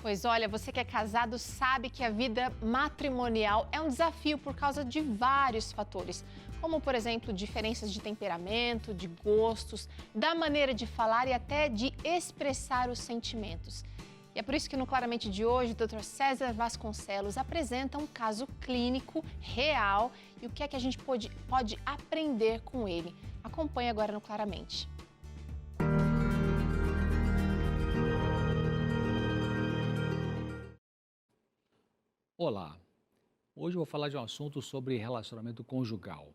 Pois olha, você que é casado sabe que a vida matrimonial é um desafio por causa de vários fatores, como, por exemplo, diferenças de temperamento, de gostos, da maneira de falar e até de expressar os sentimentos. E é por isso que no Claramente de hoje, o Dr. César Vasconcelos apresenta um caso clínico real e o que é que a gente pode aprender com ele. Acompanhe agora no Claramente. Olá, hoje eu vou falar de um assunto sobre relacionamento conjugal.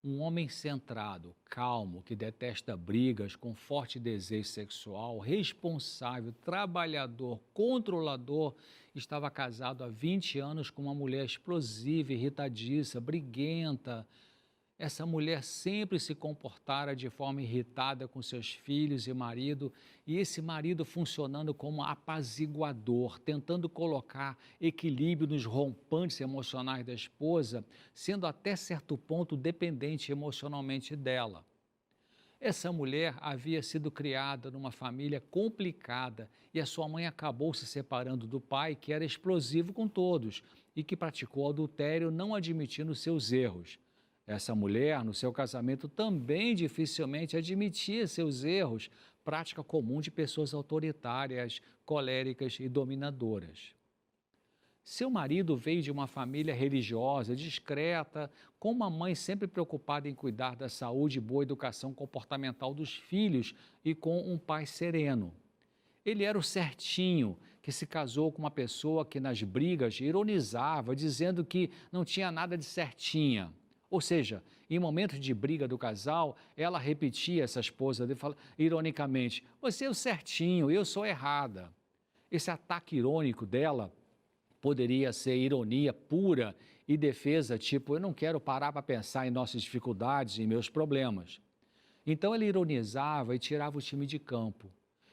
Um homem centrado, calmo, que detesta brigas, com forte desejo sexual, responsável, trabalhador, controlador, estava casado há 20 anos com uma mulher explosiva, irritadiça, briguenta. Essa mulher sempre se comportara de forma irritada com seus filhos e marido, e esse marido funcionando como apaziguador, tentando colocar equilíbrio nos rompantes emocionais da esposa, sendo até certo ponto dependente emocionalmente dela. Essa mulher havia sido criada numa família complicada e a sua mãe acabou se separando do pai, que era explosivo com todos e que praticou adultério, não admitindo seus erros. Essa mulher, no seu casamento, também dificilmente admitia seus erros, prática comum de pessoas autoritárias, coléricas e dominadoras. Seu marido veio de uma família religiosa, discreta, com uma mãe sempre preocupada em cuidar da saúde e boa educação comportamental dos filhos e com um pai sereno. Ele era o certinho, que se casou com uma pessoa que nas brigas ironizava, dizendo que não tinha nada de certinha. Ou seja, em momentos de briga do casal, ela repetia, essa esposa dele, ironicamente, você é o certinho, eu sou errada. Esse ataque irônico dela poderia ser ironia pura e defesa, tipo, eu não quero parar para pensar em nossas dificuldades e meus problemas. Então ele ironizava e tirava o time de campo,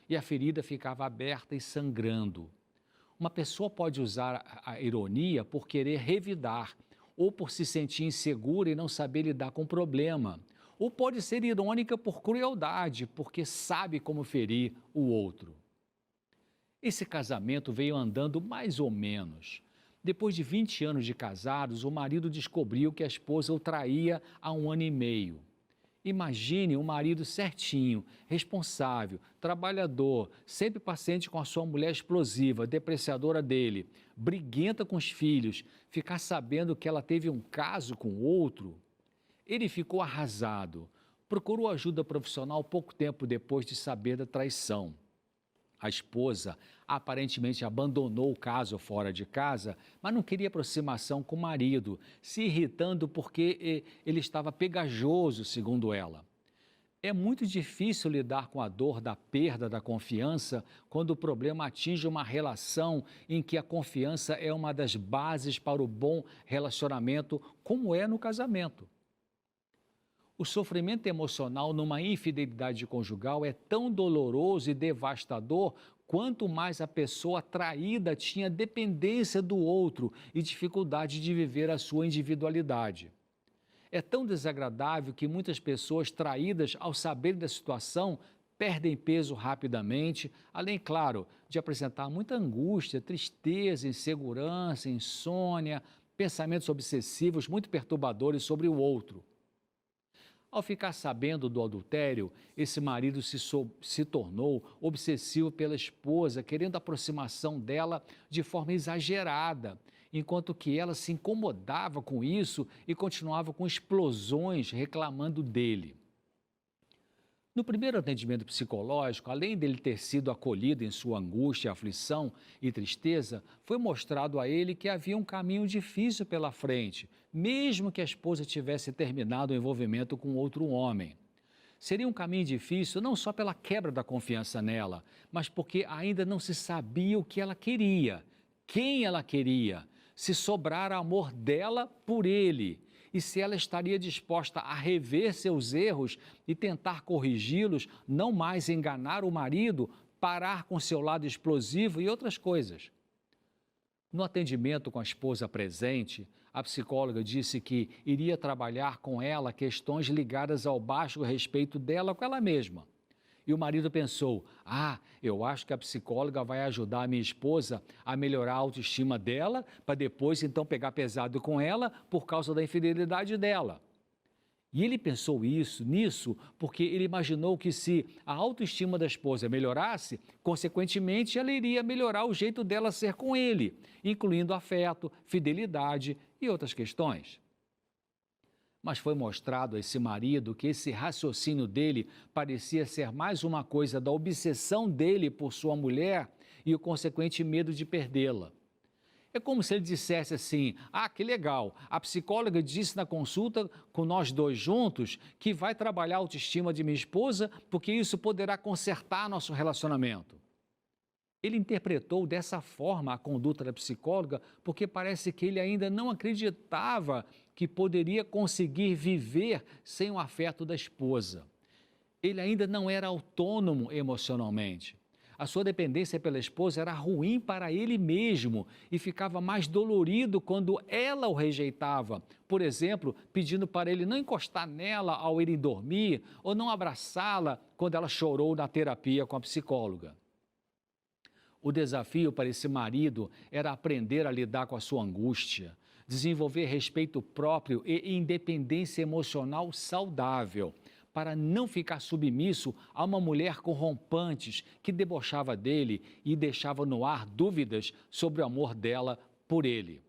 e a ferida ficava aberta e sangrando. Uma pessoa pode usar a ironia por querer revidar, ou por se sentir insegura e não saber lidar com o problema, ou pode ser irônica por crueldade, porque sabe como ferir o outro. Esse casamento veio andando mais ou menos. Depois de 20 anos de casados, o marido descobriu que a esposa o traía há 1 ano e meio. Imagine um marido certinho, responsável, trabalhador, sempre paciente com a sua mulher explosiva, depreciadora dele, briguenta com os filhos, ficar sabendo que ela teve um caso com outro. Ele ficou arrasado. Procurou ajuda profissional pouco tempo depois de saber da traição. A esposa aparentemente abandonou o caso fora de casa, mas não queria aproximação com o marido, se irritando porque ele estava pegajoso, segundo ela. É muito difícil lidar com a dor da perda da confiança quando o problema atinge uma relação em que a confiança é uma das bases para o bom relacionamento, como é no casamento. O sofrimento emocional numa infidelidade conjugal é tão doloroso e devastador quanto mais a pessoa traída tinha dependência do outro e dificuldade de viver a sua individualidade. É tão desagradável que muitas pessoas traídas, ao saberem da situação, perdem peso rapidamente, além, claro, de apresentar muita angústia, tristeza, insegurança, insônia, pensamentos obsessivos muito perturbadores sobre o outro. Ao ficar sabendo do adultério, esse marido se tornou obsessivo pela esposa, querendo a aproximação dela de forma exagerada, enquanto que ela se incomodava com isso e continuava com explosões reclamando dele. No primeiro atendimento psicológico, além dele ter sido acolhido em sua angústia, aflição e tristeza, foi mostrado a ele que havia um caminho difícil pela frente, mesmo que a esposa tivesse terminado o envolvimento com outro homem. Seria um caminho difícil não só pela quebra da confiança nela, mas porque ainda não se sabia o que ela queria, quem ela queria, se sobrara amor dela por ele e se ela estaria disposta a rever seus erros e tentar corrigi-los, não mais enganar o marido, parar com seu lado explosivo e outras coisas. No atendimento com a esposa presente, a psicóloga disse que iria trabalhar com ela questões ligadas ao baixo respeito dela com ela mesma E o marido pensou: eu acho que a psicóloga vai ajudar a minha esposa a melhorar a autoestima dela, para depois então pegar pesado com ela por causa da infidelidade dela. E ele pensou nisso porque ele imaginou que se a autoestima da esposa melhorasse, consequentemente ela iria melhorar o jeito dela ser com ele, incluindo afeto, fidelidade e outras questões. Mas foi mostrado a esse marido que esse raciocínio dele parecia ser mais uma coisa da obsessão dele por sua mulher e o consequente medo de perdê-la. É como se ele dissesse assim: que legal, a psicóloga disse na consulta com nós dois juntos que vai trabalhar a autoestima de minha esposa porque isso poderá consertar nosso relacionamento. Ele interpretou dessa forma a conduta da psicóloga porque parece que ele ainda não acreditava que poderia conseguir viver sem o afeto da esposa. Ele ainda não era autônomo emocionalmente. A sua dependência pela esposa era ruim para ele mesmo e ficava mais dolorido quando ela o rejeitava. Por exemplo, pedindo para ele não encostar nela ao irem dormir ou não abraçá-la quando ela chorou na terapia com a psicóloga. O desafio para esse marido era aprender a lidar com a sua angústia, desenvolver respeito próprio e independência emocional saudável, para não ficar submisso a uma mulher com rompantes que debochava dele e deixava no ar dúvidas sobre o amor dela por ele.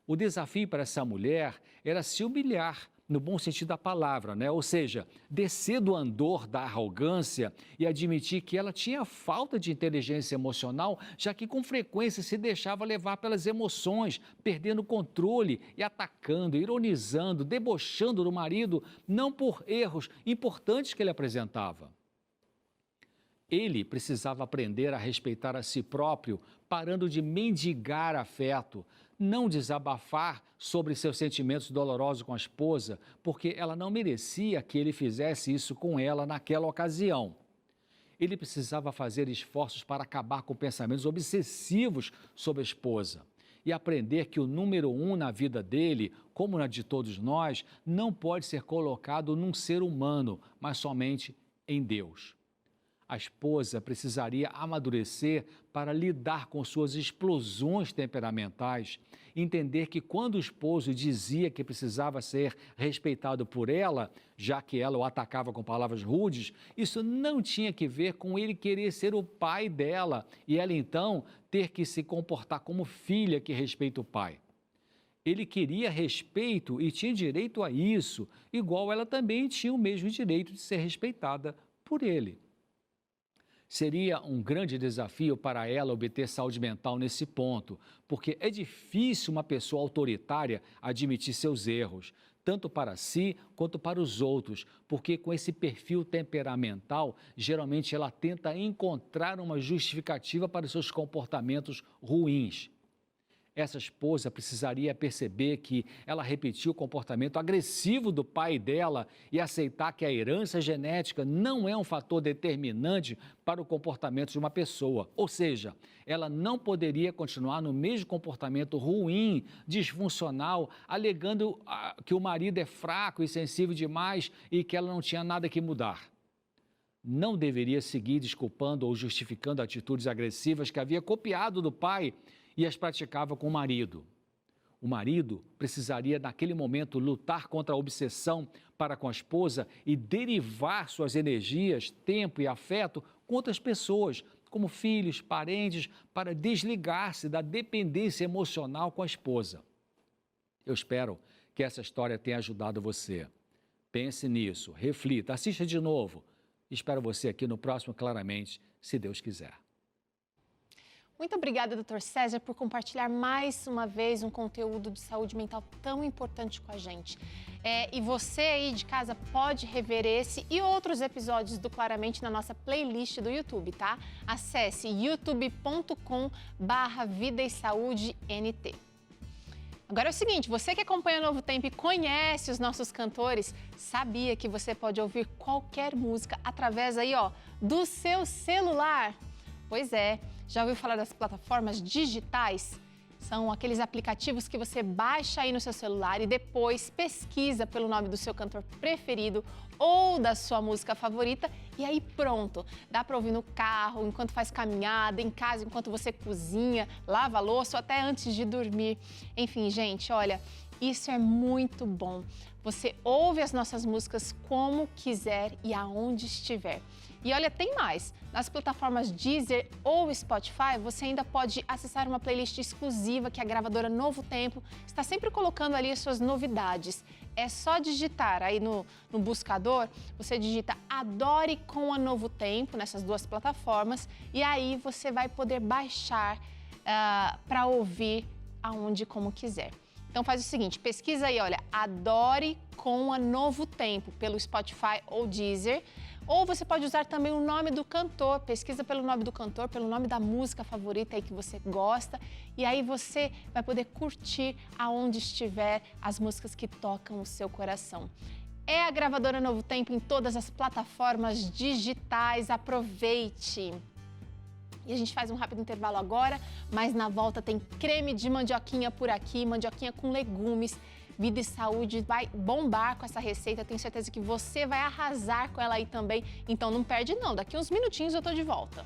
O desafio para essa mulher era se humilhar, no bom sentido da palavra, né? Ou seja, descer do andor da arrogância e admitir que ela tinha falta de inteligência emocional, já que com frequência se deixava levar pelas emoções, perdendo o controle e atacando, ironizando, debochando do marido, não por erros importantes que ele apresentava. Ele precisava aprender a respeitar a si próprio, parando de mendigar afeto, não desabafar sobre seus sentimentos dolorosos com a esposa, porque ela não merecia que ele fizesse isso com ela naquela ocasião. Ele precisava fazer esforços para acabar com pensamentos obsessivos sobre a esposa e aprender que o número 1 na vida dele, como na de todos nós, não pode ser colocado num ser humano, mas somente em Deus. A esposa precisaria amadurecer para lidar com suas explosões temperamentais, entender que quando o esposo dizia que precisava ser respeitado por ela, já que ela o atacava com palavras rudes, isso não tinha que ver com ele querer ser o pai dela e ela então ter que se comportar como filha que respeita o pai. Ele queria respeito e tinha direito a isso, igual ela também tinha o mesmo direito de ser respeitada por ele. Seria um grande desafio para ela obter saúde mental nesse ponto, porque é difícil uma pessoa autoritária admitir seus erros, tanto para si quanto para os outros, porque com esse perfil temperamental, geralmente ela tenta encontrar uma justificativa para os seus comportamentos ruins. Essa esposa precisaria perceber que ela repetiu o comportamento agressivo do pai dela e aceitar que a herança genética não é um fator determinante para o comportamento de uma pessoa. Ou seja, ela não poderia continuar no mesmo comportamento ruim, disfuncional, alegando que o marido é fraco e sensível demais e que ela não tinha nada que mudar. Não deveria seguir desculpando ou justificando atitudes agressivas que havia copiado do pai e as praticava com o marido. O marido precisaria, naquele momento, lutar contra a obsessão para com a esposa e derivar suas energias, tempo e afeto com outras pessoas, como filhos, parentes, para desligar-se da dependência emocional com a esposa. Eu espero que essa história tenha ajudado você. Pense nisso, reflita, assista de novo. Espero você aqui no próximo Claramente, se Deus quiser. Muito obrigada, Dr. César, por compartilhar mais uma vez um conteúdo de saúde mental tão importante com a gente. E você aí de casa pode rever esse e outros episódios do Claramente na nossa playlist do YouTube, tá? Acesse youtube.com/Vida e Saúde NT. Agora é o seguinte, você que acompanha o Novo Tempo e conhece os nossos cantores, sabia que você pode ouvir qualquer música através aí, do seu celular? Pois é. Já ouviu falar das plataformas digitais? São aqueles aplicativos que você baixa aí no seu celular e depois pesquisa pelo nome do seu cantor preferido ou da sua música favorita e aí pronto. Dá para ouvir no carro, enquanto faz caminhada, em casa, enquanto você cozinha, lava a louça ou até antes de dormir. Enfim, gente, olha, isso é muito bom. Você ouve as nossas músicas como quiser e aonde estiver. E olha, tem mais. Nas plataformas Deezer ou Spotify, você ainda pode acessar uma playlist exclusiva que a gravadora Novo Tempo está sempre colocando ali as suas novidades. É só digitar aí no buscador, você digita Adore com a Novo Tempo nessas duas plataformas e aí você vai poder baixar para ouvir aonde e como quiser. Então faz o seguinte, pesquisa aí, olha, Adore com a Novo Tempo pelo Spotify ou Deezer. Ou você pode usar também o nome do cantor, pesquisa pelo nome do cantor, pelo nome da música favorita aí que você gosta. E aí você vai poder curtir aonde estiver as músicas que tocam o seu coração. É a gravadora Novo Tempo em todas as plataformas digitais, aproveite! E a gente faz um rápido intervalo agora, mas na volta tem creme de mandioquinha por aqui, mandioquinha com legumes. Vida e Saúde vai bombar com essa receita, tenho certeza que você vai arrasar com ela aí também. Então não perde não, daqui uns minutinhos eu tô de volta.